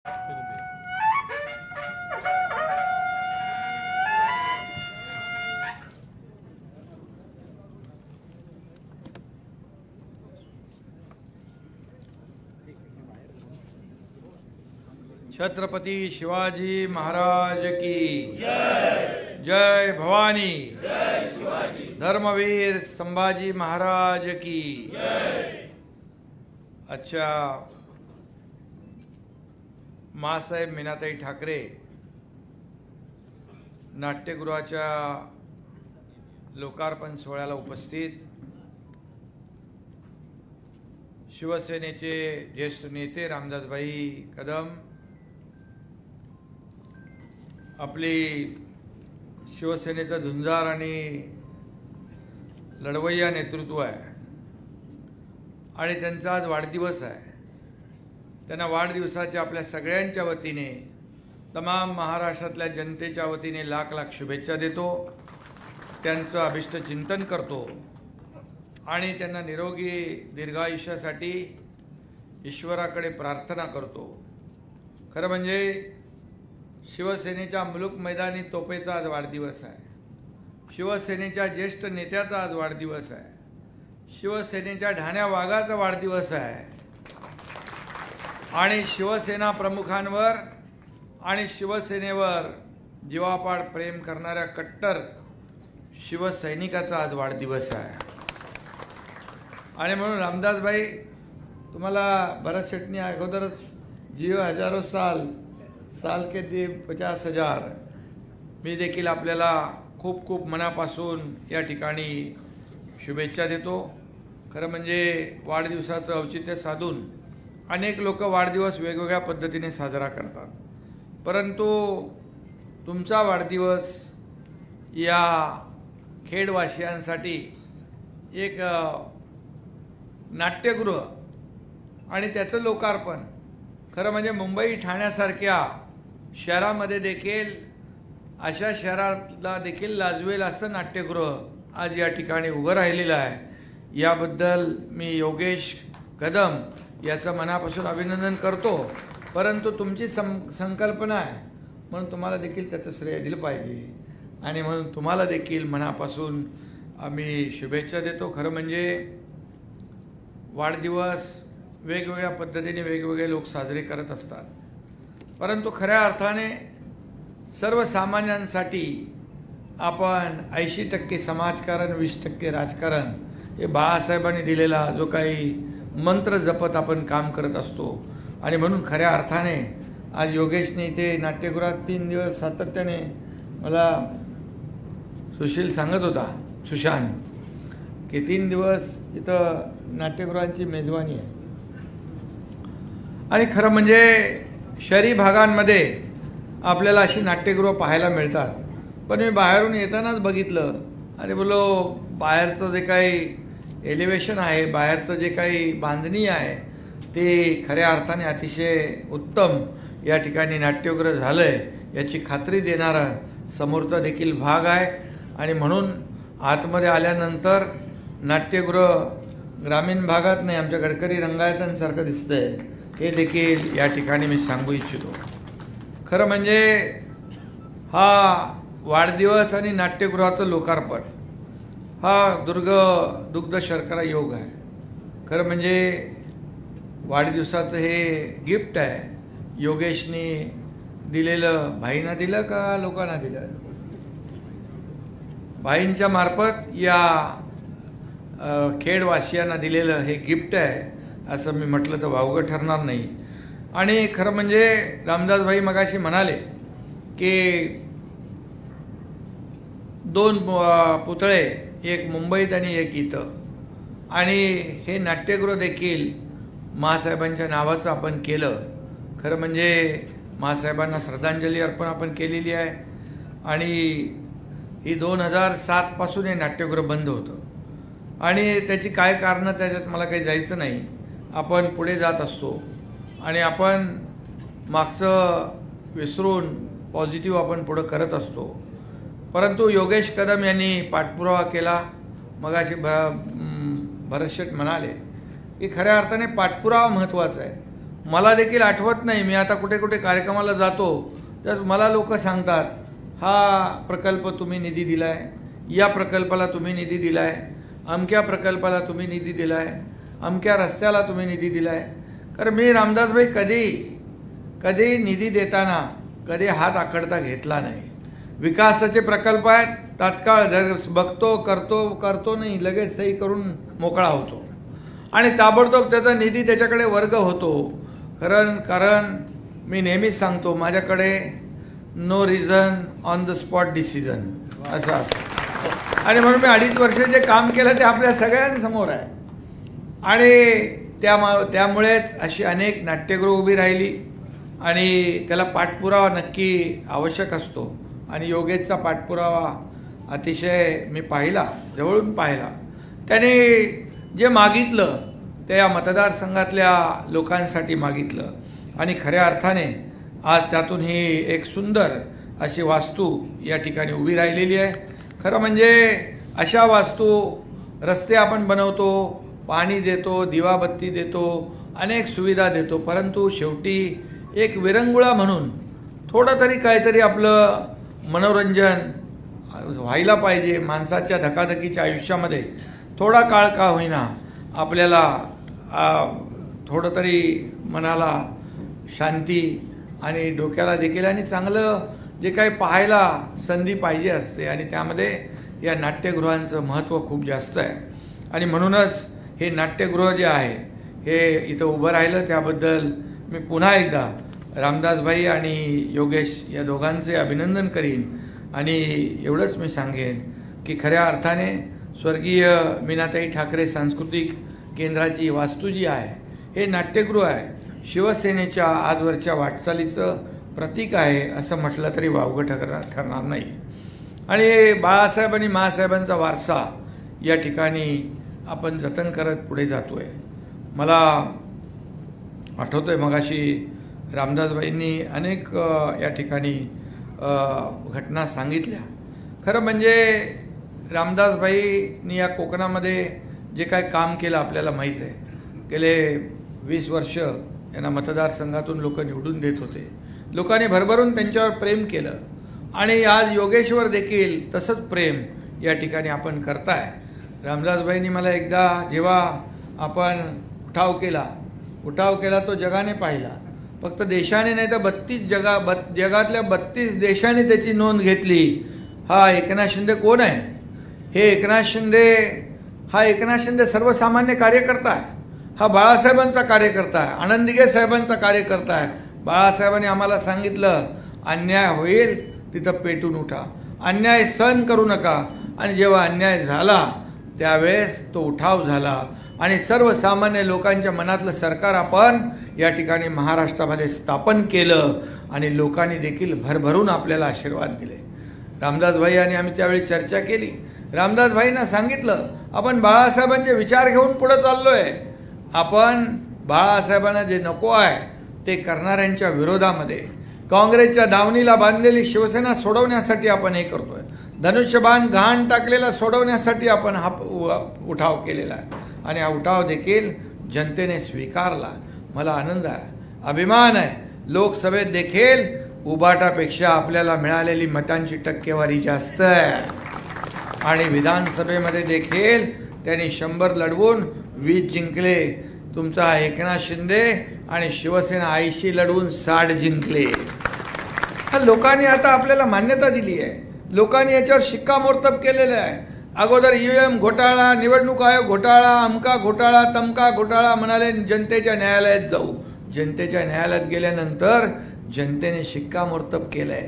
छत्रपती शिवाजी महाराज की जय। जय भवानी। जय शिवाजी। धर्मवीर संभाजी महाराज की जय। अच्छा, मासाहेब मीनाताई ठाकरे नाट्यगृहाच्या लोकार्पण सोहळ्याला उपस्थित, शिवसेनेचे ज्येष्ठ नेते रामदासभाई कदम, आपली शिवसेनेचा झुंजार आणि लढवय्या नेतृत्व आहे आणि त्यांचा आज वाढदिवस आहे. त्यांना वाढदिवसाच्या आपल्या सगळ्यांच्या वतीने, तमाम महाराष्ट्रातल्या जनतेच्या वतीने लाख लाख शुभेच्छा देतो. त्यांचं अभिष्ट चिंतन करतो आणि त्यांना निरोगी दीर्घायुष्यासाठी ईश्वराकडे प्रार्थना करतो. खरं म्हणजे शिवसेनेच्या मुलुक मैदानी तोपेचा आज वाढदिवस आहे. शिवसेनेच्या ज्येष्ठ नेत्याचा आज वाढदिवस आहे. शिवसेनेच्या ढाण्या वाघाचा वाढदिवस आहे आणि शिवसेना प्रमुखांवर आणि शिवसेनेवर जीवापाड प्रेम करणाऱ्या कट्टर शिवसैनिकाचा आज वाढदिवस आहे. आणि म्हणून रामदासभाई, तुम्हाला भरत शेटनी अगोदरच जियो हजारो साल साल के दे 50,000, मी देखील आपल्याला खूप खूप मनापासून या ठिकाणी शुभेच्छा देतो. खरं म्हणजे वाढदिवसाचं औचित्य साधून अनेक लोक वाढदिवस वेगवेगळ्या पद्धतीने साजरा करतात, परंतु तुमचा वाढदिवस या खेडवासियांसाठी एक नाट्यगृह आणि त्याचं लोकार्पण, खरं म्हणजे मुंबई ठाण्यासारख्या शहरामध्ये देखील, अशा शहराला देखील लाजवेल असं नाट्यगृह आज या ठिकाणी उभं राहिलेलं आहे. याबद्दल मी योगेश कदम याचं मनापासून अभिनंदन करतो. परंतु तुमची संकल्पना आहे म्हणून तुम्हाला देखील त्याचं श्रेय दिलं पाहिजे आणि म्हणून तुम्हाला देखील मनापासून आम्ही शुभेच्छा देतो. खरं म्हणजे वाढदिवस वेगवेगळ्या पद्धतीने वेगवेगळे लोक साजरे करत असतात, परंतु खऱ्या अर्थाने सर्वसामान्यांसाठी आपण 80% समाजकारण, 20% राजकारण, हे बाळासाहेबांनी दिलेला जो काही मंत्र जपत आपण काम करत असतो. आणि म्हणून खऱ्या अर्थाने आज योगेशने इथे नाट्यगृहात 3 दिवस सातत्याने, मला सुशील सांगत होता, सुशांत, की 3 दिवस इथं नाट्यगृहांची मेजवानी आहे. आणि खरं म्हणजे शहरी भागांमध्ये आपल्याला अशी नाट्यगृह पाहायला मिळतात, पण मी बाहेरून येतानाच बघितलं, अरे बोलो, बाहेरचं जे काही एलिव्हेशन आहे, बाहेरचं जे काही बांधणी आहे, ते खऱ्या अर्थाने अतिशय उत्तम या ठिकाणी नाट्यगृह झालं आहे याची खात्री देणारा समोरचा देखील भाग आहे. आणि म्हणून आतमध्ये आल्यानंतर नाट्यगृह ग्रामीण भागात नाही, आमच्या गडकरी रंगायतांसारखं दिसतंय, हे देखील या ठिकाणी मी सांगू इच्छितो. खरं म्हणजे हा वाढदिवस आणि नाट्यगृहाचं लोकार्पण हा दुग्ध शर्करा योग आहे. खरं म्हणजे वाढदिवसाचं हे गिफ्ट आहे, योगेशने दिलेलं. भाईंना दिलं का लोकांना दिलं? भाईंच्या मार्फत या खेडवासियांना दिलेलं हे गिफ्ट आहे असं मी म्हटलं तर वावगं ठरणार नाही. आणि खरं म्हणजे रामदासभाई मगाशी म्हणाले की 2 पुतळे, एक मुंबईत आणि एक इथं, आणि हे नाट्यगृह देखील मासाहेबांच्या नावाचं आपण केलं. खरं म्हणजे मासाहेबांना श्रद्धांजली अर्पण आपण केलेली आहे. आणि ही 2007 पासून हे नाट्यगृह बंद होतं आणि त्याची काय कारणं, त्याच्यात मला काही जायचं नाही. आपण पुढे जात असतो आणि आपण मागचं विसरून पॉझिटिव्ह आपण पुढं करत असतो. परंतु योगेश कदम यांनी पाठपुरावा केला. मगाशी भरत शेठ म्हणाले की खऱ्या अर्थाने पाठपुरावा महत्त्वाचा आहे. मला देखील आठवत नाही, मी आता कुठे कुठे कार्यक्रमाला जातो तर मला लोक सांगतात, हा प्रकल्प तुम्ही निधी दिला आहे, या प्रकल्पाला तुम्ही निधी दिला आहे, अमक्या प्रकल्पाला तुम्ही निधी दिला आहे, अमक्या रस्त्याला तुम्ही निधी दिला आहे. कारण मी रामदासभाई कधी निधी देताना कधी हात आखडता घेतला नाही. विकासाचे प्रकल्प आहेत, तात्काळ बघतो करतो नाही, लगेच सही करून मोकळा होतो आणि ताबडतोब त्याचा निधी त्याच्याकडे वर्ग होतो. कारण मी नेहमीच सांगतो, माझ्याकडे no reason on the spot decision असं असतं. आणि म्हणून मी 2.5 वर्ष जे काम केलं ते आपल्या सगळ्यांसमोर आहे. आणि त्यामुळेच अशी अनेक नाट्यगृह उभी राहिली आणि त्याला पाठपुरावा नक्की आवश्यक असतो. आणि योगेशचा पाठपुरावा अतिशय मी पाहिला, जवळून पाहिला. त्याने जे मागितलं ते या मतदारसंघातल्या लोकांसाठी मागितलं आणि खऱ्या अर्थाने आज त्यातून ही एक सुंदर अशी वास्तू या ठिकाणी उभी राहिलेली आहे. खरं म्हणजे अशा वास्तू, रस्ते आपण बनवतो, पाणी देतो, दिवाबत्ती देतो, अनेक सुविधा देतो, परंतु शेवटी एक विरंगुळा म्हणून थोडं तरी काहीतरी आपलं मनोरंजन व्हायला पाहिजे. माणसाच्या धकाधकीच्या आयुष्यामध्ये थोडा काळ का होईना आपल्याला थोडं तरी मनाला शांती आणि डोक्याला देखील आणि चांगलं जे काही पाहायला संधी पाहिजे असते. आणि त्यामध्ये या नाट्यगृहांचं महत्त्व खूप जास्त आहे. आणि म्हणूनच हे नाट्यगृह जे आहे हे इथं उभं राहिलं, त्याबद्दल मी पुन्हा एकदा रामदासभाई आणि योगेश या दोघांचे अभिनंदन करीन. आणि एवढंच मी सांगेन की खऱ्या अर्थाने स्वर्गीय मीनाताई ठाकरे सांस्कृतिक केंद्राची वास्तू जी आहे हे नाट्यगृह आहे, शिवसेनेच्या आजवरच्या वाटचालीचं प्रतीक आहे असं म्हटलं तरी वावगं ठरणार नाही. आणि बाळासाहेब आणि मासाहेबांचा वारसा या ठिकाणी आपण जतन करत पुढे जातो आहे. मला आठवतं आहे मगाशी रामदासबाईंनी अनेक या ठिकाणी घटना सांगितल्या. खरं म्हणजे रामदासबाईंनी या कोकणामध्ये जे काय काम केलं आपल्याला माहीत आहे. गेले 20 वर्ष यांना मतदारसंघातून लोक निवडून देत होते. लोकांनी भरभरून त्यांच्यावर प्रेम केलं आणि आज योगेश्वर देखील तसंच प्रेम या ठिकाणी आपण करताय. रामदासबाईंनी मला एकदा जेव्हा आपण उठाव केला तो जगाने पाहिला. फक्त देशाने नाही तर 32 जगातल्या 32 देशांनी त्याची नोंद घेतली. हा एकनाथ शिंदे कोण आहे? हे एकनाथ शिंदे सर्वसामान्य कार्यकर्ता आहे. हा बाळासाहेबांचा कार्यकर्ता आहे, आनंद दिघे साहेबांचा कार्यकर्ता आहे. बाळासाहेबांनी आम्हाला सांगितलं, अन्याय होईल तिथं पेटून उठा, अन्याय सहन करू नका. आणि जेव्हा अन्याय झाला त्यावेळेस तो उठाव झाला आणि सर्वसामान्य लोकांच्या मनातलं सरकार आपण या ठिकाणी महाराष्ट्रामध्ये स्थापन केलं आणि लोकांनी देखील भरभरून आपल्याला आशीर्वाद दिले. रामदासभाई आणि आम्ही त्यावेळी चर्चा केली. रामदासभाईंना सांगितलं, आपण बाळासाहेबांचे विचार घेऊन पुढे चाललोय. आपण बाळासाहेबांना जे नको आहे ते करणाऱ्यांच्या विरोधामध्ये काँग्रेसच्या दावणीला बांधलेली शिवसेना सोडवण्यासाठी आपण हे करतोय. धनुष्यबाण घाण टाकलेला सोडवण्यासाठी आपण हा उठाव केलेला आहे आणि हा उठाव देखील जनतेने स्वीकारला. मला आनंद आहे, अभिमान आहे. लोकसभेत देखील उबाटापेक्षा आपल्याला मिळालेली मतांची टक्केवारी जास्त आहे आणि विधानसभेमध्ये देखील त्यांनी 100 लढवून 20 जिंकले. तुमचा एकनाथ शिंदे आणि शिवसेना 80 लढवून 60 जिंकले. लोकांनी आता आपल्याला मान्यता दिली आहे. लोकांनी याच्यावर शिक्कामोर्तब केलेलं आहे. अगोदर EVM घोटाळा, निवडणूक आयोग घोटाळा, अमका घोटाळा, तमका घोटाळा म्हणाले जनतेच्या न्यायालयात जाऊ. जनतेच्या न्यायालयात गेल्यानंतर जनतेने शिक्कामोर्तब केलंय.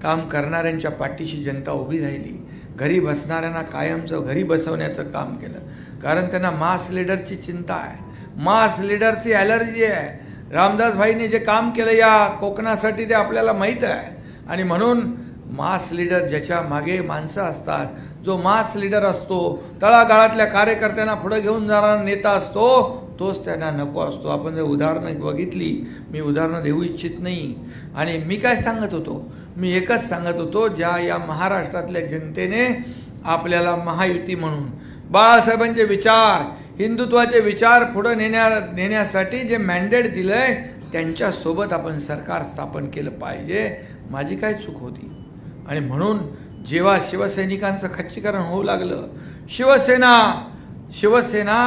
काम करणाऱ्यांच्या पाठीशी जनता उभी राहिली. घरी बसणाऱ्यांना कायमचं घरी बसवण्याचं काम केलं. कारण त्यांना मास लीडरची चिंता आहे, मास लीडरची ॲलर्जी आहे. रामदासभाईंनी जे काम केलं या कोकणासाठी ते आपल्याला माहीत आहे. आणि म्हणून मास लीडर ज्याच्या मागे माणसं असतात, जो मास लीडर असतो, तळागाळातल्या कार्यकर्त्यांना पुढे घेऊन जाणारा नेता असतो, तोच त्यांना नको असतो. आपण जर उदाहरणं बघितली, मी उदाहरणं देऊ इच्छित नाही. आणि मी काय सांगत होतो, मी एकच सांगत होतो, ज्या या महाराष्ट्रातल्या जनतेने आपल्याला महायुती म्हणून बाळासाहेबांचे विचार हिंदुत्वाचे विचार पुढे नेण्यासाठी जे मॅन्डेट दिलं आहे त्यांच्यासोबत आपण सरकार स्थापन केलं पाहिजे. माझी काय चूक होती? आणि म्हणून जेव्हा शिवसैनिकांचं खच्चीकरण होऊ लागलं, शिवसेना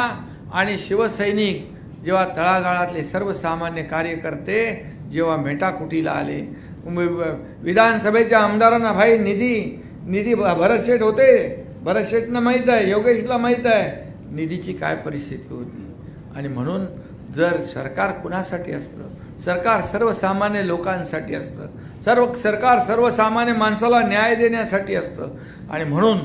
आणि शिवसैनिक जेव्हा तळागाळातले सर्वसामान्य कार्यकर्ते जेव्हा मेटाकुटीला आले, विधानसभेच्या आमदारांना भाई निधी भरत शेठ होते, भरत शेठना माहीत आहे, योगेशला माहीत आहे निधीची काय परिस्थिती होती. आणि म्हणून जर सरकार कुणासाठी असतं? सरकार सर्वसामान्य लोकांसाठी असतं. सरकार सर्वसामान्य माणसाला न्याय देण्यासाठी असतं. आणि म्हणून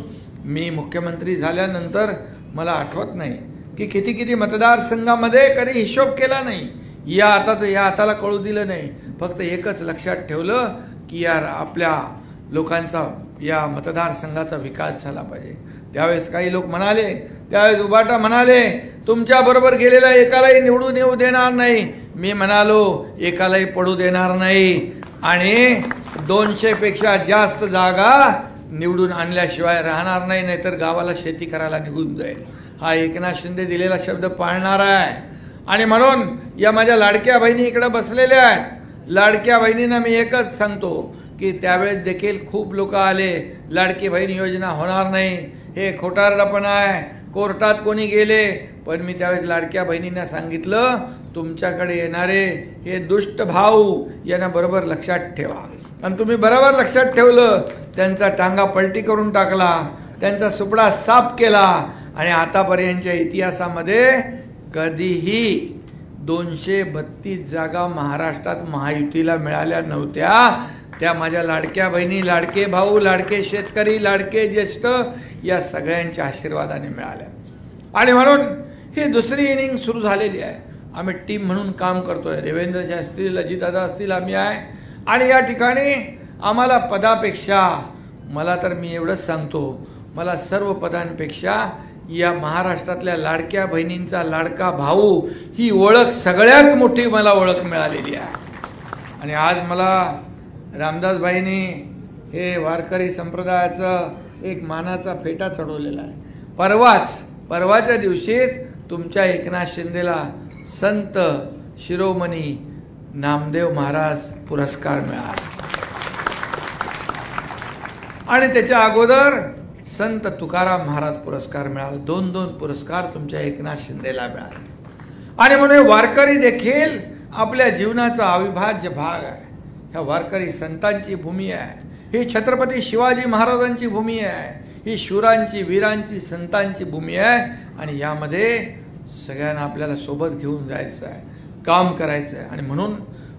मी मुख्यमंत्री झाल्यानंतर मला आठवत नाही की किती मतदारसंघामध्ये कधी हिशोब केला नाही. या हाताला कळू दिलं नाही. फक्त एकच लक्षात ठेवलं की यार आपल्या लोकांचा या मतदारसंघाचा विकास झाला पाहिजे. त्यावेळेस काही लोक म्हणाले, त्यावेळेस उबाटा म्हणाले तुमच्याबरोबर गेलेला एकालाही निवडून येऊ देणार नाही. मी म्हणालो एकालाही पडू देणार नाही आणि 200 पेक्षा जास्त जागा निवडून आणल्याशिवाय राहणार नाही, नाहीतर गावाला शेती करायला निघून जाईल. हा एकनाथ शिंदे दिलेला शब्द पाळणार आहे. आणि म्हणून या माझ्या लाडक्या बहिणी इकडे बसलेल्या आहेत. लाडक्या बहिणींना मी एकच सांगतो की त्यावेळेस देखील खूप लोक आले लाडकी बहीण योजना होणार नाही, हे खोटारडपण आहे, कोर्टात कोणी गेले. पण मी त्यावेळेस लाडक्या बहिणींना सांगितलं तुमच्याकडे येणारे हे दुष्ट भाऊ यांना बरोबर लक्षात ठेवा. आणि तुम्ही बरोबर लक्षात ठेवलं, त्यांचा टांगा पलटी करून टाकला, त्यांचा सुपडा साफ केला. आणि आतापर्यंतच्या इतिहासामध्ये कधीही 232 जागा महाराष्ट्रात महायुतीला मिळाल्या नव्हत्या. त्या माझ्या लाडक्या बहिणी, लाडके भाऊ, लाडके शेतकरी, लाडके ज्येष्ठ या सगळ्यांच्या आशीर्वादाने मिळाल्या. आणि म्हणून ही दुसरी इनिंग सुरू झालेली आहे. आम्ही टीम म्हणून काम करतोय. देवेंद्रजी असतील, अजितदादा असतील, आम्ही आहे. आणि या ठिकाणी आम्हाला पदापेक्षा, मला तर मी एवढंच सांगतो, मला सर्व पदांपेक्षा या महाराष्ट्रातल्या लाडक्या बहिणींचा लाडका भाऊ ही ओळख सगळ्यात मोठी मला ओळख मिळालेली आहे. आणि आज मला रामदासबाईंनी हे वारकरी संप्रदायाचं एक मानाचा फेटा चढवलेला आहे. परवाच्या दिवशी तुमच्या एकनाथ शिंदेला संत शिरोमणी नामदेव महाराज पुरस्कार मिळाला. आणि त्याच्या अगोदर संत तुकाराम महाराज पुरस्कार मिळाला. 2 पुरस्कार तुमच्या एकनाथ शिंदेला मिळाले. आणि म्हणून वारकरी देखील आपल्या जीवनाचा अविभाज्य भाग आहे. ह्या वारकरी संतांची भूमी आहे. ही छत्रपती शिवाजी महाराजांची भूमी आहे. ही शूरांची, वीरांची, संतांची भूमी आहे. आणि यामध्ये सगळ्यांना आपल्याला सोबत घेऊन जायचं आहे, काम करायचं आहे. आणि म्हणून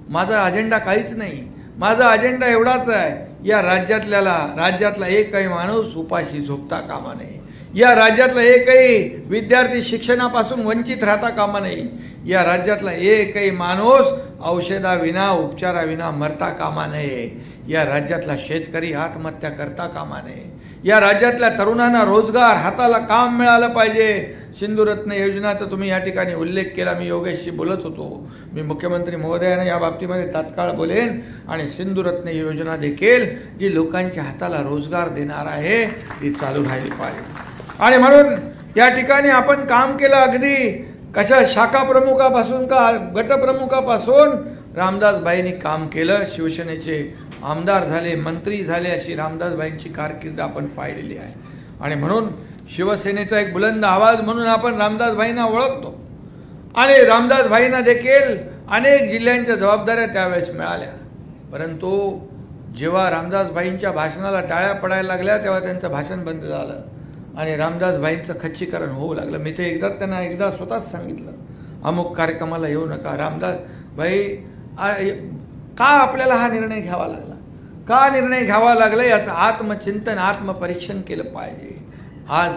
माझा अजेंडा काहीच नाही. माझा अजेंडा एवढाच आहे, या राज्यातला एकही माणूस उपाशी झोपता कामा नये. या राज्यातला एकही विद्यार्थी शिक्षणापासून वंचित राहता कामा नये. या राज्यातला एकही माणूस औषधाविना, उपचाराविना मरता कामा नये. या राज्यातला शेतकरी आत्महत्या करता कामा नये. या राज्यातल्या तरुणांना रोजगार, हाताला काम मिळालं पाहिजे. सिंधुरत्न योजनाचा तुम्ही या ठिकाणी उल्लेख केला. मी योगेशशी बोलत होतो. मी मुख्यमंत्री महोदयांना या बाबतीमध्ये तात्काळ बोलेन. आणि सिंधुरत्न योजना देखील जी लोकांच्या हाताला रोजगार देणार आहे ती चालू राहिली पाहिजे. आणि म्हणून या ठिकाणी आपण काम केलं. अगदी कशा शाखा प्रमुखापासून का गटप्रमुखापासून रामदासबाईंनी काम केलं. शिवसेनेचे आमदार झाले, मंत्री झाले, अशी रामदासबाईंची कारकीर्द आपण पाहिलेली आहे. आणि म्हणून शिवसेनेचा एक बुलंद आवाज म्हणून आपण रामदासबाईंना ओळखतो. आणि रामदासबाईंना देखील अनेक जिल्ह्यांच्या जबाबदाऱ्या त्यावेळेस मिळाल्या. परंतु जेव्हा रामदासबाईंच्या भाषणाला टाळ्या पडायला लागल्या तेव्हा त्यांचं भाषण बंद झालं आणि रामदासबाईंचं खच्चीकरण होऊ लागलं. मी ते त्यांना स्वतःच सांगितलं, अमुक कार्यक्रमाला येऊ नका. रामदासबाई का आपल्याला हा निर्णय घ्यावा लागला, का निर्णय घ्यावा लागला याचं आत्मचिंतन, आत्मपरीक्षण केलं पाहिजे. आज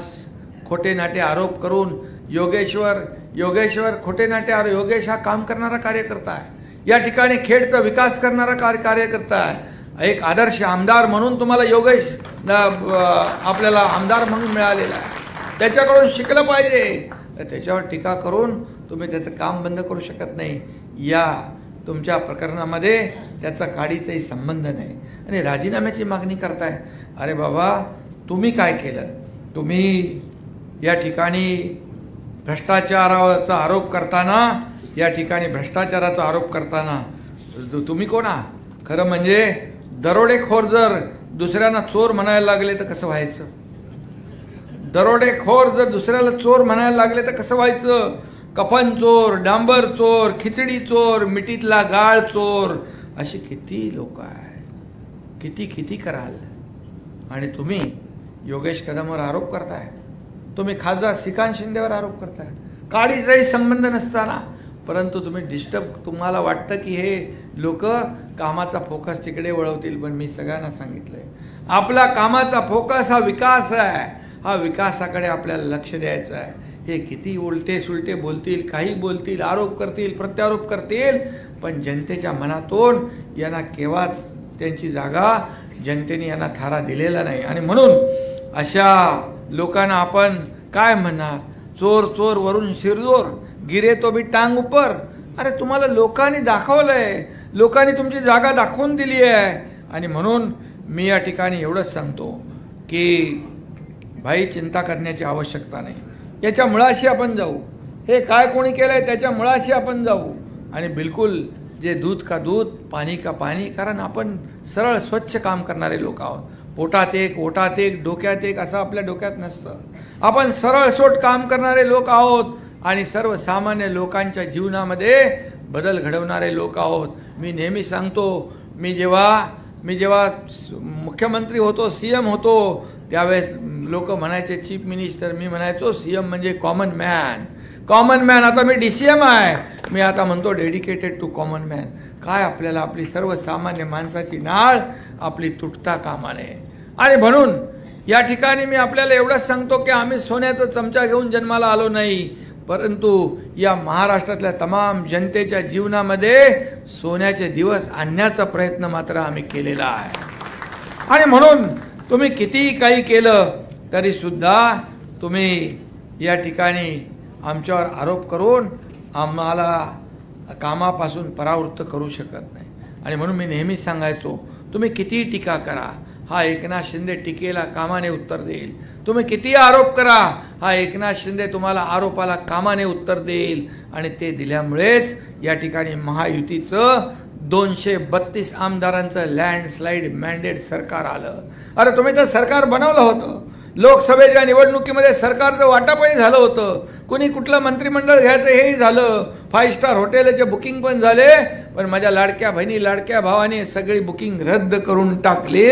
खोटे नाटे आरोप करून योगेश्वर खोटे नाटे आरोप, योगेश हा काम करणारा कार्यकर्ता आहे. या ठिकाणी खेडचा विकास करणारा कार्यकर्ता आहे. एक आदर्श आमदार म्हणून तुम्हाला योगेश आपल्याला आमदार म्हणून मिळालेला आहे. त्याच्याकडून शिकलं पाहिजे. त्याच्यावर टीका करून तुम्ही त्याचं काम बंद करू शकत नाही. या तुमच्या प्रकरणामध्ये त्याचा काडीचाही संबंध नाही. आणि राजीनाम्याची मागणी करताय. अरे बाबा, तुम्ही काय केलं? तुम्ही या ठिकाणी भ्रष्टाचाराचा आरोप करताना, या ठिकाणी भ्रष्टाचाराचा आरोप करताना तुम्ही कोण आहात? खरं म्हणजे दरोडेखोर जर दुसऱ्यांना चोर म्हणायला लागले तर कसं व्हायचं? दरोडेखोर जर दुसऱ्याला चोर म्हणायला लागले तर कसं व्हायचं? कफन चोर, डांबर चोर, खिचडी चोर, मिठीतला गाळ चोर, अशी किती लोक आहे, किती कराल? आणि तुम्ही योगेश कदमवर आरोप करताय, तुम्ही खासदार श्रीकांत शिंदेवर आरोप करताय, काडीचाही संबंध नसताना, परंतु तुम्ही तुम्हाला वाटतं की हे लोक कामाचा फोकस तिकडे वळवतील. पण मी सगळ्यांना सांगितलंय, आपला कामाचा फोकस हा विकास आहे. हा विकासाकडे आपल्याला लक्ष द्यायचं आहे. हे किती उलटे सुलटे बोलतील, काही बोलतील, आरोप करतील, प्रत्यारोप करतील, पण जनतेच्या मनातून यांना केव्हाच त्यांची जागा जनतेने यांना थारा दिलेला नाही. आणि म्हणून अशा लोकांना आपण काय म्हणणार? चोर चोर वरून शिरजोर, गिरे तो भी टांग ऊपर. अरे तुम्हाला लोकांनी दाखवलंय, लोकांनी तुमची जागा दाखवून दिली आहे. आणि म्हणून मी या ठिकाणी एवढंच सांगतो की भाई, चिंता करण्याची आवश्यकता नाही. याच्या मुळाशी आपण जाऊ. हे काय कोणी केलंय त्याच्या मुळाशी आपण जाऊ. आणि बिलकुल जे दूध का दूध, पाणी का पाणी, कारण आपण सरळ स्वच्छ काम करणारे लोक आहोत. पोटात एक, ओटात एक, डोक्यात एक असं आपल्या डोक्यात नसतं. आपण सरळ सोट काम करणारे लोक आहोत आणि सर्वसामान्य लोकांच्या जीवनामध्ये बदल घडवणारे लोक आहोत. मी नेहमी सांगतो, मी जेव्हा मुख्यमंत्री होतो, CM होतो, त्यावेळेस लोक म्हणायचे चीफ मिनिस्टर, मी म्हणायचो CM म्हणजे कॉमन मॅन. आता मी DCM आहे. मी आता म्हणतो डेडिकेटेड टू कॉमन मॅन. काय आपल्याला आपली सर्वसामान्य माणसाची नाळ आपली तुटता कामा नये. आणि म्हणून या ठिकाणी मी आपल्याला एवढंच सांगतो की आम्ही सोन्याचा चमचा घेऊन जन्माला आलो नाही, परंतु या महाराष्ट्रातल्या तमाम जनतेच्या जीवनामध्ये सोन्याचे दिवस आणण्याचा प्रयत्न मात्र आम्ही केलेला आहे. आणि म्हणून तुम्ही कितीही काही केलं तरी सुद्धा तुम्ही या ठिकाणी आमच्यावर आरोप करून आम्हाला कामापासून परावृत्त करू शकत नाही. आणि म्हणून मी नेहमीच सांगायचो, तुम्ही कितीही टीका करा, हा एकनाथ शिंदे टीकेला कामाने उत्तर देईल. तुम्ही कितीही आरोप करा, हा एकनाथ शिंदे तुम्हाला आरोपाला कामाने उत्तर देईल. आणि ते दिल्यामुळेच या ठिकाणी महायुतीचं 232 आमदारांचं लँडस्लाईड मॅन्डेट सरकार आलं. अरे तुम्ही तर सरकार बनवलं होतं. लोकसभेच्या निवडणुकीमध्ये सरकारचं वाटपही झालं होतं. कुणी कुठलं मंत्रिमंडळ घ्यायचं हेही झालं. 5 स्टार हॉटेलचे बुकिंग पण झाले. पण माझ्या लाडक्या बहिणी, लाडक्या भावाने सगळी बुकिंग रद्द करून टाकली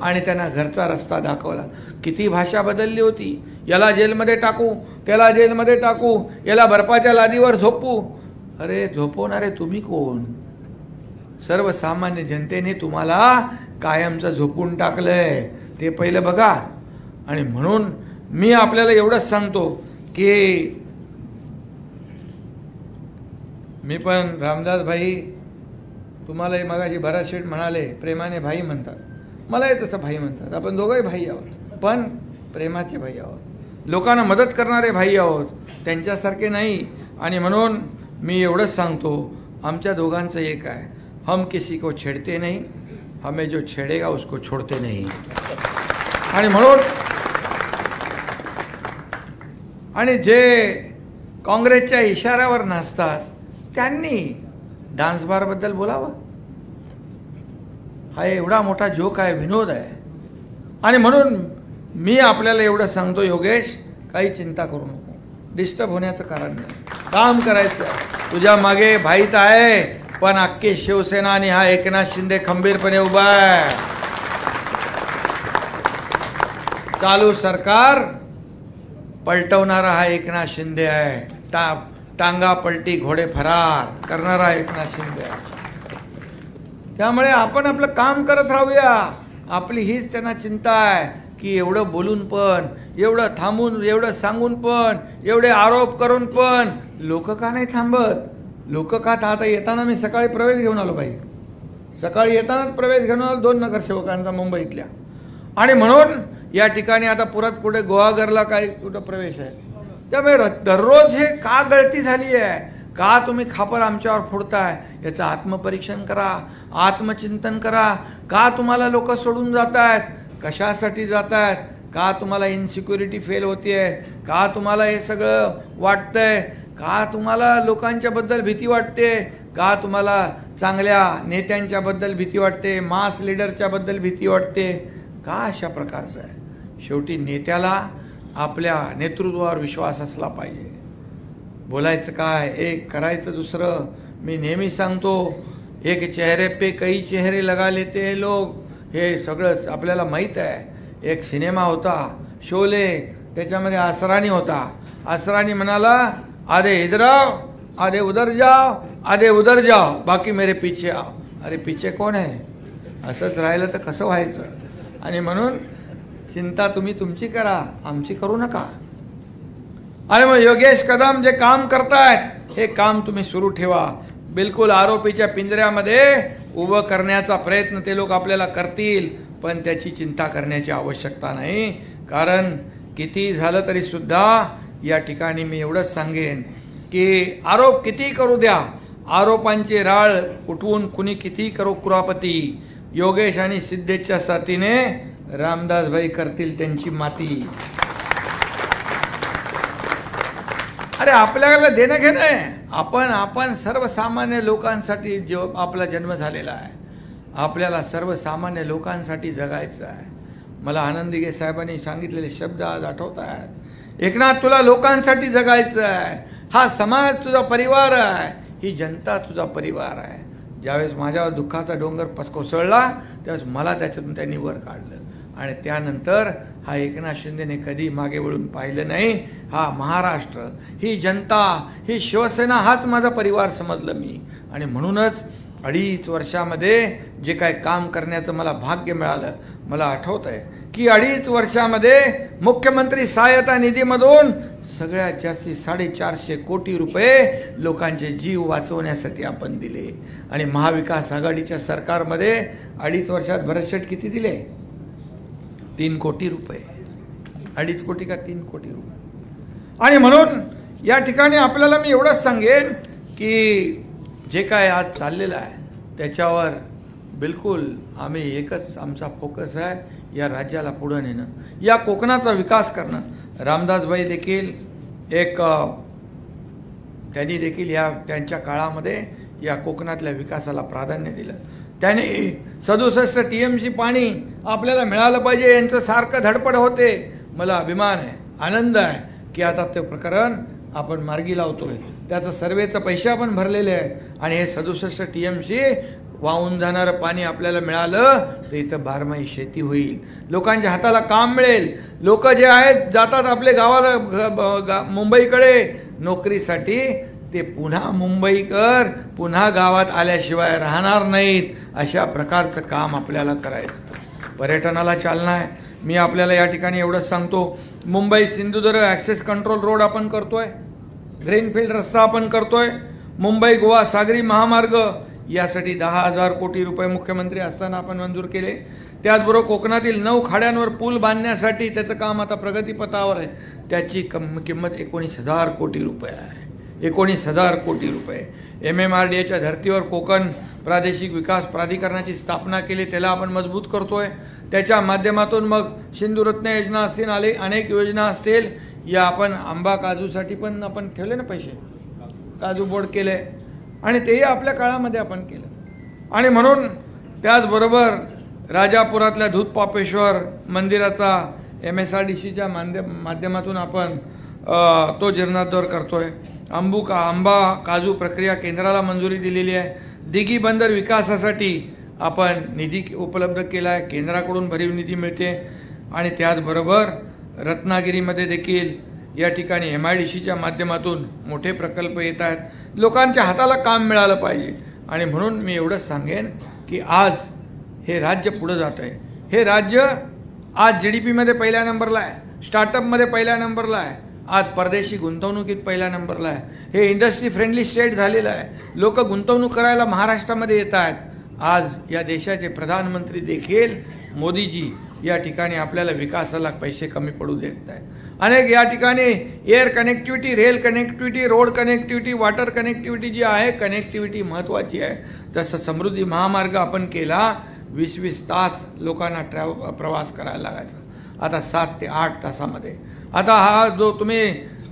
आणि त्यांना घरचा रस्ता दाखवला. किती भाषा बदलली होती. याला जेलमध्ये टाकू, त्याला जेलमध्ये टाकू, याला बर्फाच्या लादीवर झोपू. अरे झोपवणारे तुम्ही कोण? सर्वसामान्य जनतेने तुम्हाला कायमचं झोपून टाकलंय, ते पहिलं बघा. आणि म्हणून मी आपल्याला एवढंच सांगतो की मी पण रामदास भाई, तुम्हालाही मगाशी भरत शेठ म्हणाले प्रेमाने भाई म्हणतात, मलाही तसं भाई म्हणतात. आपण दोघंही भाई आहोत, पण प्रेमाचे भाई आहोत, लोकांना मदत करणारे भाई आहोत, त्यांच्यासारखे नाही. आणि म्हणून मी एवढंच सांगतो, आमच्या दोघांचं एक आहे, हम किसी को छेड़ते नहीं, हमें जो छेड़ेगा उसको छोड़ते नहीं. आणि म्हणून आणि जे काँग्रेसच्या इशाऱ्यावर नाचतात त्यांनी डान्स बारबद्दल बोलावं. हा एवढा मोठा जोक आहे, विनोद आहे. आणि म्हणून मी आपल्याला एवढं सांगतो, योगेश काही चिंता करू नको, डिस्टर्ब होण्याचं कारण नाही, काम करायचं. तुझ्या मागे भाईत आहे, पण अख्खी शिवसेना आणि हा एकनाथ शिंदे खंबीरपणे उभा आहे. चालू सरकार पलटवणारा हा एकनाथ शिंदे आहे. टांगा पलटी घोडे फरार करणारा एकनाथ शिंदे आहे. त्यामुळे आपण आपलं काम करत राहूया. आपली हीच त्यांना चिंता आहे की एवढं बोलून पण, एवढं थांबून, एवढं सांगून पण, एवढे आरोप करून पण लोक का नाही थांबत? लोक का? आता येताना मी सकाळी प्रवेश घेऊन आलो बाई, सकाळी येतानाच प्रवेश घेऊन आलो 2 नगरसेवकांचा मुंबईतल्या. आणि म्हणून या ठिकाणी आता परत कुठे गुहागरला काय कुठं प्रवेश आहे. त्यामुळे दररोज हे का गळती झाली आहे, का तुम्ही खापर आमच्यावर फोडताय, याचं आत्मपरीक्षण करा, आत्मचिंतन करा. का तुम्हाला लोक सोडून जात आहेत, कशासाठी जात आहेत का तुम्हाला इन्सिक्युरिटी फेल होतीये, का तुम्हाला हे सगळं वाटतंय, का तुम्हाला लोकांच्याबद्दल भीती वाटते, का तुम्हाला चांगल्या नेत्यांच्याबद्दल भीती वाटते, मास लीडरच्याबद्दल भीती वाटते, का अशा प्रकारचं आहे? शेवटी नेत्याला आपल्या नेतृत्वावर विश्वास असला पाहिजे. बोलायचं काय एक, करायचं दुसरं. मी नेहमी सांगतो, एक चेहरे पे कई चेहरे लगा लेते हैं लोग, हे सगळं आपल्याला माहीत आहे. एक सिनेमा होता शोले, त्याच्यामध्ये असरानी होता. असरानी म्हणाला, आधे इधर आओ, आधे उधर जाओ, आधे उधर जाओ, बाकी मेरे पीछे आओ. अरे पीछे कोण आहे? असंच राहिलं तर कसं व्हायचं? आणि म्हणून चिंता तुम्ही तुमची करा, आमची करू नका. आणि मग योगेश कदम जे काम करतायत हे काम तुम्ही सुरू ठेवा. बिलकुल आरोपीच्या पिंजऱ्यामध्ये उभं करण्याचा प्रयत्न ते लोक आपल्याला करतील, पण त्याची चिंता करण्याची आवश्यकता नाही. कारण किती झालं तरी सुद्धा या ठिकाणी मी एवढंच सांगेन की आरोप किती करू द्या, आरोपांची राळ उठवून कुणी किती करो कुरापती, योगेश आणि सिद्धेशच्या साथीने रामदासभाई करतील त्यांची माती. अरे आपल्याला देणं घेणं आहे. आपण सर्वसामान्य लोकांसाठी जो आपला जन्म झालेला आहे, आपल्याला सर्वसामान्य लोकांसाठी जगायचं आहे. मला आनंद दिघे साहेबांनी सांगितलेले शब्द आज आठवत आहेत. एकनाथ, तुला लोकांसाठी जगायचं आहे. हा समाज तुझा परिवार आहे, ही जनता तुझा परिवार आहे. ज्यावेळेस माझ्यावर दुःखाचा डोंगर कोसळला त्यावेळेस मला त्याच्यातून त्यांनी वर काढलं. आणि त्यानंतर हा एकनाथ शिंदेने कधी मागे वळून पाहिलं नाही. हा महाराष्ट्र, ही जनता, ही शिवसेना हाच माझा परिवार समजलं मी. आणि म्हणूनच 2.5 वर्षामध्ये जे काय काम करण्याचं मला भाग्य मिळालं, मला आठवत आहे की 2.5 वर्षामध्ये मुख्यमंत्री सहायता निधीमधून सगळ्यात जास्ती 450 कोटी रुपये लोकांचे जीव वाचवण्यासाठी आपण दिले. आणि महाविकास आघाडीच्या सरकारमध्ये 2.5 वर्षात भरतशेठ किती दिले? 3 कोटी रुपये. 2.5 कोटी का 3 कोटी रुपये. आणि म्हणून या ठिकाणी आपल्याला मी एवढंच सांगेन की जे काय आज चाललेलं आहे त्याच्यावर बिलकुल आम्ही एकच आमचा फोकस आहे, या राज्याला पुढे नेणं, या कोकणाचा विकास करणं. रामदासभाई देखील त्यांनी देखील त्यांच्या काळामध्ये या कोकणातल्या विकासाला प्राधान्य दिलं. त्याने 67 TMC पाणी आपल्याला मिळालं पाहिजे यांचं सारखं धडपड होते. मला अभिमान आहे, आनंद आहे की आता ते प्रकरण आपण मार्गी लावतोय. त्याचं सर्वेचं पैसे आपण भरलेले आहेत आणि हे 67 TMC वाहून जाणारं पाणी आपल्याला मिळालं तर इथं बारमाही शेती होईल, लोकांच्या हाताला काम मिळेल. लोक जे आहेत जातात आपले गावाला मुंबईकडे नोकरीसाठी, ते पुन्हा मुंबईकर पुन्हा गावात आल्याशिवाय राहणार नाहीत. अशा प्रकारचं काम आपल्याला करायचं. पर्यटनाला चालना आहे. मी आपल्याला या ठिकाणी एवढंच सांगतो, Mumbai Sindhudurg access control road आपण करतोय, ग्रीनफील्ड रस्ता आपण करतोय, मुंबई गोवा सागरी महामार्ग यासाठी 10,000 कोटी रुपये मुख्यमंत्री असताना आपण मंजूर केले. त्याचबरोबर कोकणातील 9 खाड्यांवर पूल बांधण्यासाठी त्याचं काम आता प्रगतीपथावर आहे. त्याची किंमत 19,000 कोटी रुपये आहे. 19,000 कोटी रुपये. MMRDAच्या धर्तीवर कोकण प्रादेशिक विकास प्राधिकरणाची स्थापना केली, त्याला आपण मजबूत करतोय. त्याच्या माध्यमातून मग सिंधुरत्न योजना असतील, अनेक योजना असतील. या आपण आंबा काजूसाठी पण आपण ठेवले ना पैसे, काजू बोर्ड केले आणि तेही आपल्या काळामध्ये आपण केलं. आणि म्हणून त्याचबरोबर राजापुरातल्या दूधपापेश्वर मंदिराचा MSRDCच्या माध्यमातून आपण तो जीर्णोद्धार करतोय. आंबा काजू प्रक्रिया केंद्राला मंजुरी दिलेली आहे. दिघी बंदर विकासासाठी आपण निधी उपलब्ध केला आहे, केंद्राकडून भरीव निधी मिळते. आणि त्याचबरोबर रत्नागिरीमध्ये देखील या ठिकाणी MIDCच्या माध्यमातून मोठे प्रकल्प येत आहेत. लोकांच्या हाताला काम मिळालं पाहिजे. आणि म्हणून मी एवढंच सांगेन की आज हे राज्य पुढे जात आहे. हे राज्य आज GDPमध्ये पहिल्या नंबरला आहे, स्टार्टअपमध्ये पहिल्या नंबरला आहे, आज परदेशी गुंतवणुकीत पहिल्या नंबरला आहे. हे इंडस्ट्री फ्रेंडली स्टेट झालेलं आहे. लोक गुंतवणूक करायला महाराष्ट्रामध्ये येत आहेत. आज या देशाचे प्रधानमंत्री देखील मोदीजी या ठिकाणी आपल्याला विकासाला पैसे कमी पडू देत नाहीत. अनेक या ठिकाणी air connectivity, rail connectivity, road connectivity, water connectivity जी आहे, कनेक्टिव्हिटी महत्त्वाची आहे. जसं समृद्धी महामार्ग आपण केला, 20-20 तास लोकांना प्रवास करायला लागायचा. आता 7 ते 8 तासामध्ये. आता हा जो तुम्ही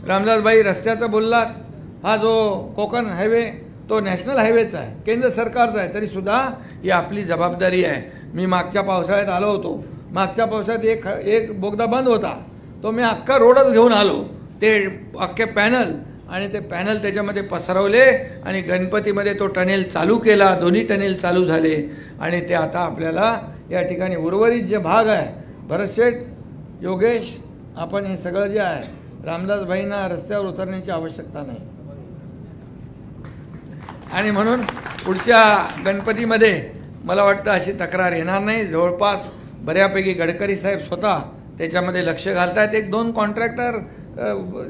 रामदासभाई रस्त्याचा बोललात, हा जो कोकण हायवे तो नॅशनल हायवेचा आहे, केंद्र सरकारचा आहे, तरीसुद्धा ही आपली जबाबदारी आहे. मी मागच्या पावसाळ्यात आलो होतो. मागच्या पावसाळ्यात एक बोगदा बंद होता, तो मी अख्खा रोडच घेऊन आलो. ते अख्खे पॅनल आणि ते पॅनल त्याच्यामध्ये पसरवले आणि गणपतीमध्ये तो टनेल चालू केला. दोन्ही टनेल चालू झाले आणि ते आता आपल्याला या ठिकाणी उर्वरित जे भाग आहे, भरतशेठ, योगेश, आपण हे सगळं जे आहे, रामदासभाईंना रस्त्यावर उतरण्याची आवश्यकता नाही. आणि म्हणून पुढच्या गणपतीमध्ये मला वाटतं अशी तक्रार येणार नाही. जवळपास बऱ्यापैकी गडकरी साहेब स्वतः त्याच्यामध्ये लक्ष घालतायत. 1-2 कॉन्ट्रॅक्टर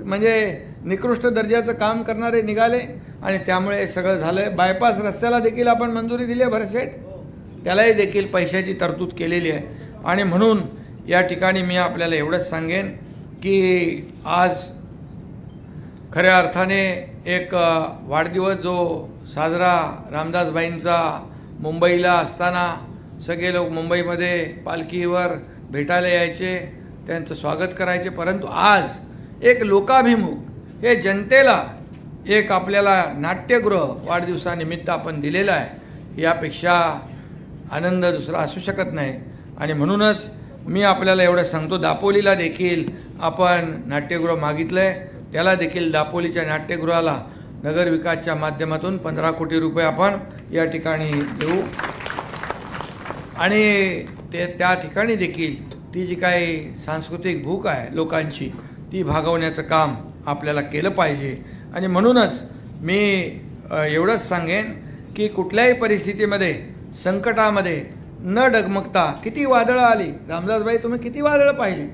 म्हणजे निकृष्ट दर्जाचं काम करणारे निघाले आणि त्यामुळे सगळं झालं. बायपास रस्त्याला देखील आपण मंजुरी दिली आहे भरतशेठ, त्यालाही देखील पैशाची तरतूद केलेली आहे. आणि म्हणून या ठिकाणी मी आपल्याला एवढंच सांगेन की आज खऱ्या अर्थाने एक वाढदिवस जो साजरा रामदासभाईंचा मुंबईला असताना सगळे लोक मुंबईमध्ये पालखीवर भेटायला यायचे, त्यांचं स्वागत करायचे, परंतु आज एक लोकाभिमुख हे जनतेला एक आपल्याला नाट्यगृह वाढदिवसानिमित्त आपण दिलेलं आहे, यापेक्षा आनंद दुसरा असू शकत नाही. आणि म्हणूनच मी आपल्याला एवढं सांगतो, दापोलीला देखील आपण नाट्यगृह मागितलं आहे, त्याला देखील दापोलीच्या नाट्यगृहाला नगरविकासच्या माध्यमातून 15 कोटी रुपये आपण या ठिकाणी देऊ. आणि त्या ठिकाणी देखील ती जी काही सांस्कृतिक भूक आहे लोकांची, ती भागवण्याचं काम आपल्याला केलं पाहिजे. आणि म्हणूनच मी एवढंच सांगेन की कुठल्याही परिस्थितीमध्ये, संकटामध्ये न डगमगता, किती वादळं आली, रामदासभाई तुम्ही किती वादळं पाहिली,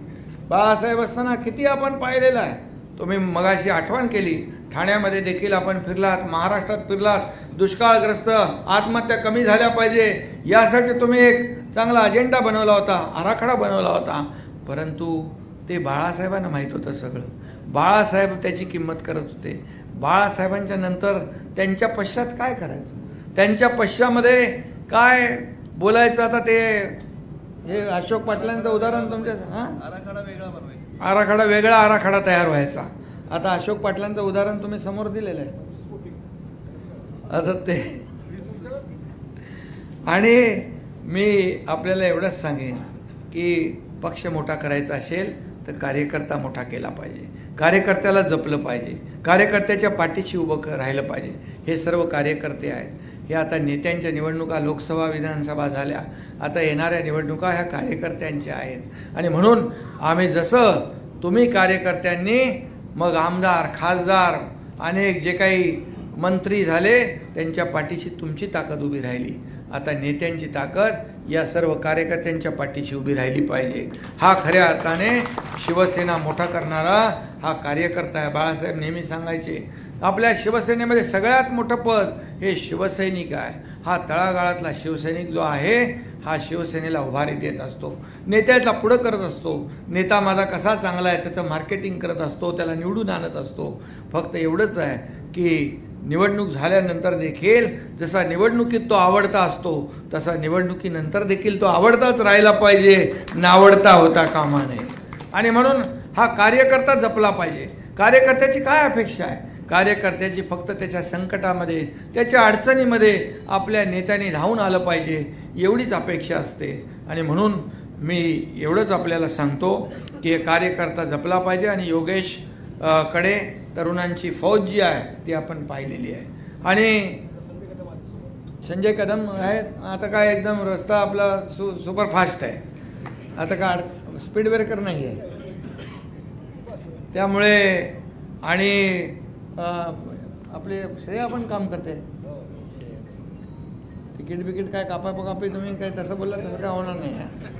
बाळासाहेब असताना किती आपण पाहिलेलं आहे. तुम्ही मगाशी आठवण केली, ठाण्यामध्ये देखील आपण फिरलात, महाराष्ट्रात फिरलात, दुष्काळग्रस्त, आत्महत्या कमी झाल्या पाहिजे यासाठी तुम्ही एक चांगला अजेंडा बनवला होता, आराखडा बनवला होता. परंतु ते बाळासाहेबांना माहीत होतं सगळं. बाळासाहेब त्याची किंमत करत होते. बाळासाहेबांच्या नंतर त्यांच्या पश्चात काय करायचं, त्यांच्या पश्चामध्ये काय बोलायचं. आता ते हे अशोक पाटलांचं उदाहरण तुमच्या आराखडा वेगळा आराखडा तयार व्हायचा. आता अशोक पाटलांचं उदाहरण तुम्ही समोर दिलेलं आहे. आता ते आणि मी आपल्याला एवढंच सांगेन की पक्ष मोठा करायचा असेल तर कार्यकर्ता मोठा केला पाहिजे, कार्यकर्त्याला जपलं पाहिजे, कार्यकर्त्याच्या पाठीशी उभं राहिलं पाहिजे. हे सर्व कार्यकर्ते आहेत. हे आता नेत्यांच्या निवडणुका, लोकसभा, विधानसभा झाल्या, आता येणाऱ्या निवडणुका ह्या कार्यकर्त्यांच्या आहेत. आणि म्हणून आम्ही जसं तुम्ही कार्यकर्त्यांनी, मग आमदार, खासदार, अनेक जे काही मंत्री झाले, त्यांच्या पाठीशी तुमची ताकद उभी राहिली. आता नेत्यांची ताकद या सर्व कार्यकर्त्यांच्या पाठीशी उभी राहिली पाहिजे. हा खऱ्या अर्थाने शिवसेना मोठा करणारा हा कार्यकर्ता आहे. बाळासाहेब नेहमी सांगायचे, आपल्या शिवसेनेमध्ये सगळ्यात मोठं पद हे शिवसैनिक आहे. हा तळागाळातला शिवसैनिक जो आहे, हा शिवसेनेला उभारी देत असतो, नेत्याला पुढं करत असतो. नेता माझा कसा चांगला आहे त्याचं मार्केटिंग करत असतो, त्याला निवडून आणत असतो. फक्त एवढंच आहे की निवडणूक झाल्यानंतर देखील जसा निवडणुकीत तो आवडता असतो, तसा निवडणुकीनंतर देखील तो आवडताच राहिला पाहिजे, नावडता होता कामा नये. आणि म्हणून हा कार्यकर्ता जपला पाहिजे. कार्यकर्त्याची काय अपेक्षा आहे? कार्यकर्त्याची फक्त त्याच्या संकटामध्ये, त्याच्या अडचणीमध्ये आपल्या नेत्यांनी धावून आलं पाहिजे, एवढीच अपेक्षा असते. आणि म्हणून मी एवढंच आपल्याला सांगतो की कार्यकर्ता जपला पाहिजे. आणि योगेश कडे तरुणांची फौज जी आहे ती आपण पाहिलेली आहे. आणि संजय कदम आहेत. आता काय एकदम रस्ता आपला सुपरफास्ट आहे, आता काय स्पीड ब्रेकर नाही आहे. त्यामुळे आणि आपले श्रेया पण काम करते. तिकीट काय कापी तुम्ही काय तसं बोलला तसं काय होणार नाही आहे.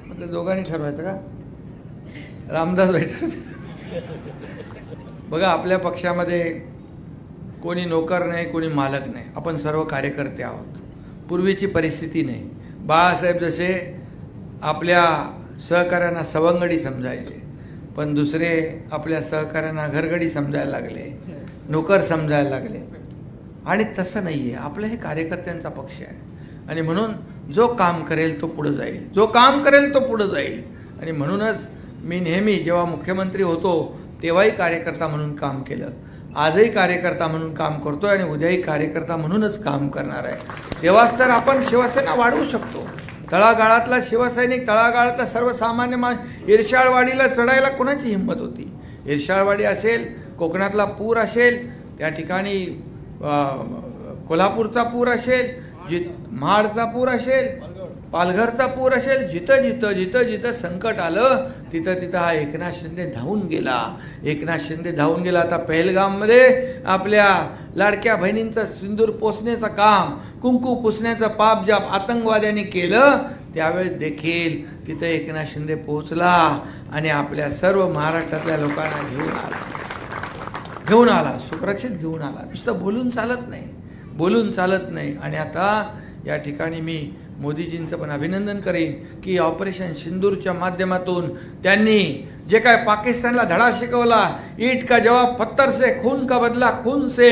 मग ते दोघांनी ठरवायचं का? रामदास भेटायचं. बघा, आपल्या पक्षामध्ये कोणी नोकर नाही, कोणी मालक नाही, आपण सर्व कार्यकर्ते आहोत. पूर्वीची परिस्थिती नाही. बाळासाहेब जसे आपल्या सहकाऱ्यांना सवंगडी समजायचे, पण दुसरे आपल्या सहकाऱ्यांना घरगडी समजायला लागले, नोकर समजायला लागले. आणि तसं नाही आहे. आपलं हे कार्यकर्त्यांचा पक्ष आहे. आणि म्हणून जो काम करेल तो पुढे जाईल, जो काम करेल तो पुढे जाईल. आणि म्हणूनच मी नेहमी जेव्हा मुख्यमंत्री होतो तेव्हाही कार्यकर्ता म्हणून काम केलं, आजही कार्यकर्ता म्हणून काम करतोय आणि उद्याही कार्यकर्ता म्हणूनच काम करणार आहे. तेव्हाच तर आपण शिवसेना वाढवू शकतो. तळागाळातला शिवसैनिक, तळागाळातला सर्वसामान्य इर्षाळवाडीला चढायला कोणाची हिंमत होती? इर्षाळवाडी असेल, कोकणातला पूर असेल, त्या ठिकाणी कोल्हापूरचा पूर असेल, महाडचा पूर असेल, पालघरचा पूर असेल, जिथं जिथं जिथं जिथं संकट आलं तिथं तिथं हा एकनाथ शिंदे धावून गेला. एकनाथ शिंदे धावून गेला. आता पहलगाममध्ये आपल्या लाडक्या बहिणींचं सिंदूर पोसण्याचं काम, कुंकू पुसण्याचं पाप ज्या आतंकवाद्यांनी केलं त्यावेळेस देखील तिथं एकनाथ शिंदे पोहोचला आणि आपल्या सर्व महाराष्ट्रातल्या लोकांना घेऊन आला, सुरक्षित घेऊन आला. नुसतं बोलून चालत नाही, बोलून चालत नाही. आणि आता या ठिकाणी मी मोदीजींचं पण अभिनंदन करेन की ऑपरेशन सिंदूरच्या माध्यमातून त्यांनी जे काय पाकिस्तानला धडा शिकवला, ईट का जवाब पत्थर से, खून का बदला खून से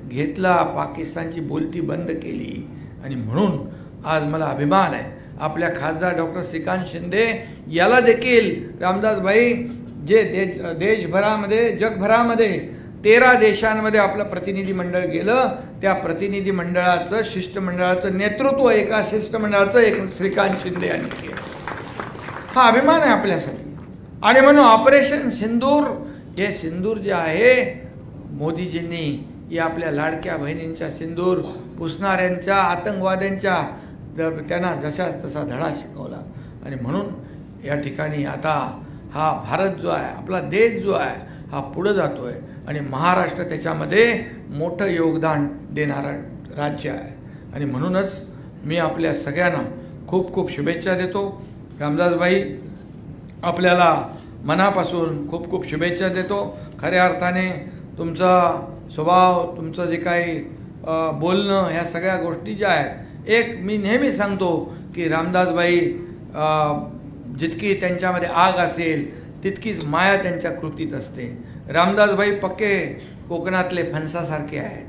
घेतला, पाकिस्तानची बोलती बंद केली. आणि म्हणून आज मला अभिमान आहे आपल्या खासदार डॉक्टर श्रीकांत शिंदे याला देखील रामदासभाई जे देशभरामध्ये जगभरामध्ये 13 देशांमध्ये आपलं प्रतिनिधी मंडळ गेलं, त्या प्रतिनिधी मंडळाचं शिष्टमंडळाचं नेतृत्व एका शिष्टमंडळाचं एक श्रीकांत शिंदे यांनी केलं. हा अभिमान आहे आपल्यासाठी. आणि म्हणून ऑपरेशन सिंदूर, हे सिंदूर जे आहे मोदीजींनी या आपल्या लाडक्या बहिणींच्या सिंदूर पुसणाऱ्यांच्या आतंकवाद्यांच्या त्यांना जशाच तसा धडा शिकवला. आणि म्हणून या ठिकाणी आता हा भारत जो आहे, आपला देश जो आहे हा पुढे जातोय आणि महाराष्ट्र त्याच्यामध्ये मोठं योगदान देणारं राज्य आहे. आणि म्हणूनच मी आपल्या सगळ्यांना खूप खूप शुभेच्छा देतो. रामदासभाई आपल्याला मनापासून खूप खूप शुभेच्छा देतो. खऱ्या अर्थाने तुमचा स्वभाव, तुमचं जे काही बोलणं, ह्या सगळ्या गोष्टी ज्या आहेत, एक मी नेहमी सांगतो की रामदासभाई जितकी त्यांच्यामध्ये आग असेल तितकीच माया त्यांच्या कृतीत असते. रामदासभाई पक्के कोकणातले फणसासारखे आहेत,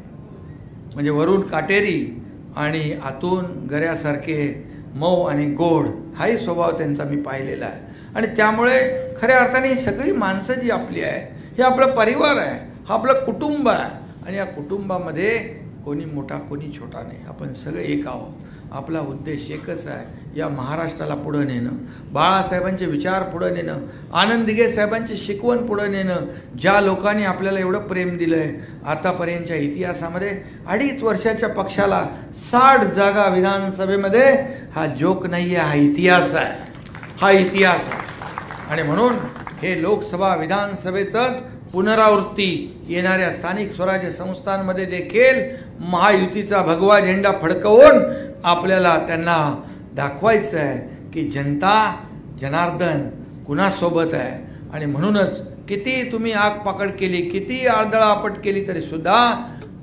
म्हणजे वरून काटेरी आणि आतून गऱ्यासारखे मऊ आणि गोड, हाही स्वभाव त्यांचा मी पाहिलेला आहे. आणि त्यामुळे खऱ्या अर्थाने ही सगळी माणसं जी आपली आहे, हे आपलं परिवार आहे, हा आपलं कुटुंब आहे. आणि या कुटुंबामध्ये कोणी मोठा कोणी छोटा नाही, आपण सगळे एक आहोत. आपला उद्देश एकच आहे, या महाराष्ट्राला पुढं नेणं, बाळासाहेबांचे विचार पुढं नेणं, आनंद दिघे साहेबांची शिकवण पुढं नेणं. ज्या लोकांनी आपल्याला एवढं प्रेम दिलं आहे, आतापर्यंतच्या इतिहासामध्ये 2.5 वर्षाच्या पक्षाला 60 जागा विधानसभेमध्ये, हा जोक नाही आहे, हा इतिहास आहे, हा इतिहास आहे. आणि म्हणून हे लोकसभा विधानसभेचंच पुनरावृत्ती येणाऱ्या स्थानिक स्वराज्य संस्थांमध्ये देखील महायुतीचा भगवा झेंडा फडकवून आपल्याला त्यांना दाखवायचं आहे की जनता जनार्दन कुणासोबत आहे. आणि म्हणूनच किती तुम्ही आगपाकड केली, किती आळदळापट केली तरी सुद्धा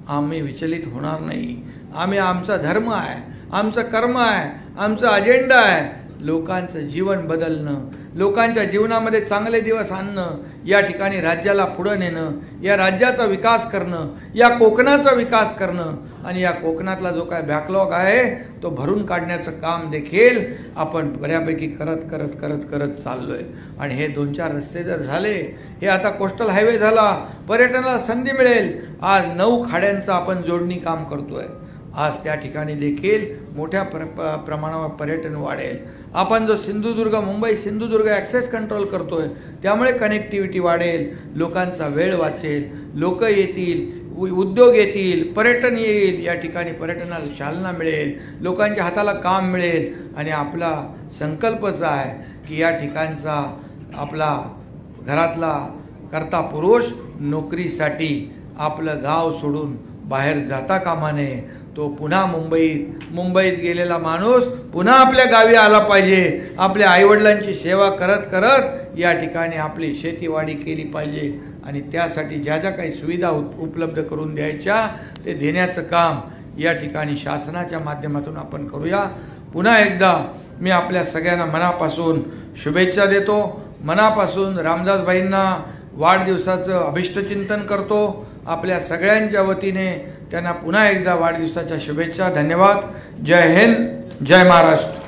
आम्ही विचलित होणार नाही. आम्ही, आमचा धर्म आहे, आमचं कर्म आहे, आमचा अजेंडा आहे लोकांचं जीवन बदलणं, लोकांच्या जीवनामध्ये चांगले दिवस आणणं, या ठिकाणी राज्याला पुढं नेणं, या राज्याचा विकास करणं, या कोकणाचा विकास करणं. आणि या कोकणातला जो काय बॅकलॉग आहे तो भरून काढण्याचं काम देखील आपण बऱ्यापैकी करत चाललो आहे. आणि हे 2-4 रस्ते जर झाले, हे आता कोस्टल हायवे झाला, पर्यटनाला संधी मिळेल. आज 9 खाड्यांचं आपण जोडणी काम करतोय. आज त्या ठिकाणी देखील मोठ्या प्रमाणावर पर्यटन वाढेल. आपण जो मुंबई सिंधुदुर्ग ॲक्सेस कंट्रोल करतोय, त्यामुळे कनेक्टिव्हिटी वाढेल, लोकांचा वेळ वाचेल, लोक येतील, उद्योग येतील, पर्यटन येईल, या ठिकाणी पर्यटनाला चालना मिळेल, लोकांच्या हाताला काम मिळेल. आणि आपला संकल्पच आहे की या ठिकाणचा आपला घरातला कर्ता पुरुष नोकरीसाठी आपलं गाव सोडून बाहेर जाता कामा नये. तो पुन्हा मुंबईत गेलेला माणूस पुन्हा आपल्या गावी आला पाहिजे. आपल्या आईवडिलांची सेवा करत या ठिकाणी आपली शेतीवाडी केली पाहिजे. आणि त्यासाठी ज्या ज्या काही सुविधा उपलब्ध करून द्यायच्या ते देण्याचं काम या ठिकाणी शासनाच्या माध्यमातून आपण करूया. पुन्हा एकदा मी आपल्या सगळ्यांना मनापासून शुभेच्छा देतो. मनापासून रामदासभाईंना वाढदिवसाचं अभिष्टचिंतन करतो. आपल्या सगळ्यांच्या वतीने त्यांना पुन्हा एकदा वाढदिवसाच्या शुभेच्छा. धन्यवाद. जय हिंद. जय महाराष्ट्र.